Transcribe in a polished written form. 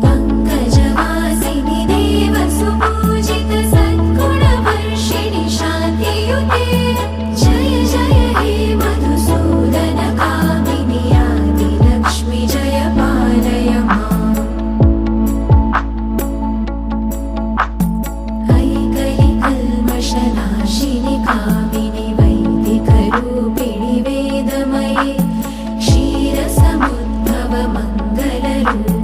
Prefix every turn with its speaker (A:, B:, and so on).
A: पङ्कजवासिनि देवसुपूजित सद्गुणवर्षिणि शान्तियुते जय जय हे मधुसूदन कामिनि आदिलक्ष्मि जय पालय माम् ऐकलिकल्मषनाशिनि कामिनि वैदिकरूपिणि वेदमये क्षीरसमुद्भव मङ्गलरूपिणि